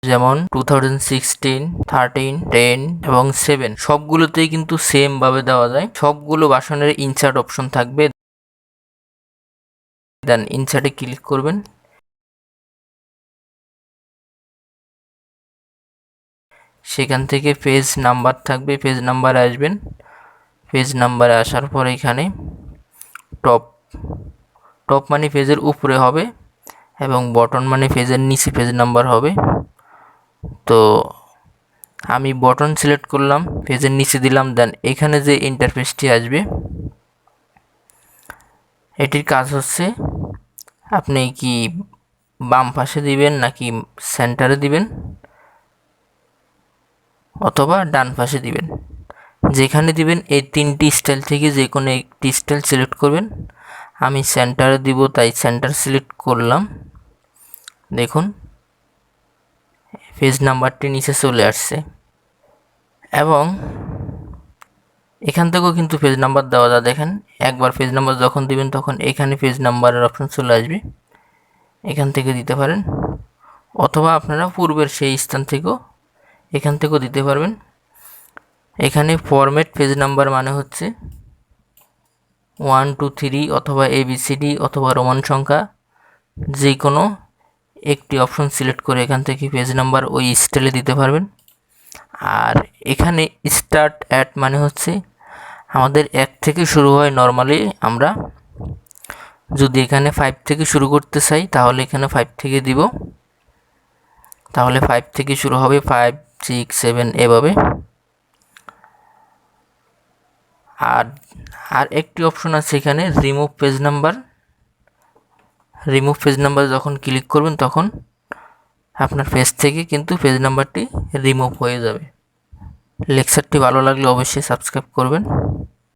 যেমন 2016, 13, 10 এবং 7 সবগুলোতেই কিন্তু সেম ভাবে দেওয়া যায়। সবগুলো ভার্সনের ইনসার্ট অপশন থাকবে, দেন ইনসার্টে ক্লিক করবেন। সেখান থেকে পেজ নাম্বার থাকবে, পেজ নাম্বারে আসবেন। পেজ নাম্বারে আসার পর এখানে টপ মানে পেজের উপরে হবে এবং বটন মানে পেজের নিচে পেজ নাম্বার হবে। তো আমি বটন সিলেক্ট করলাম, পেজের নিচে দিলাম, দেন এখানে যে ইন্টারফেসটি আসবে এটির কাজ হচ্ছে আপনি কি বাম পাশে দিবেন নাকি সেন্টারে দিবেন অথবা ডান পাশে দিবেন। যেখানে দিবেন এই 3টি স্টাইল থেকে যে কোনো একটি স্টাইল সিলেক্ট করবেন। আমি সেন্টারে দিব, তাই সেন্টার সিলেক্ট করলাম। দেখুন পেজ নাম্বারটি নিচে চলে আসছে এবং এখান থেকেও কিন্তু পেজ নাম্বার দেওয়া যায়। দেখেন একবার পেজ নাম্বার যখন দিবেন তখন এখানে পেজ নাম্বারের অপশন চলে আসবে, এখান থেকে দিতে পারেন অথবা আপনারা পূর্বের সেই স্থান থেকেও এখান থেকেও দিতে পারবেন। এখানে ফরম্যাট পেজ নাম্বার মানে হচ্ছে 1, 2, 3 অথবা ABCD অথবা রোমান সংখ্যা যে কোনো একটি অপশন সিলেক্ট করে এখান থেকে পেজ নাম্বার ওই স্টাইলে দিতে পারবেন। আর এখানে স্টার্ট অ্যাট মানে হচ্ছে আমাদের 1 থেকে শুরু হয়। নর্মালি আমরা যদি এখানে 5 থেকে শুরু করতে চাই তাহলে এখানে 5 থেকে দিব, তাহলে 5 থেকে শুরু হবে, 5, 6, 7 এভাবে। আর একটি অপশন আছে এখানে remove page number. Remove page number যখন ক্লিক করবেন তখন আপনার পেজ থেকে কিন্তু পেজ নাম্বারটি রিমুভ হয়ে যাবে। লেকচারটি ভালো লাগলে অবশ্যই সাবস্ক্রাইব করবেন।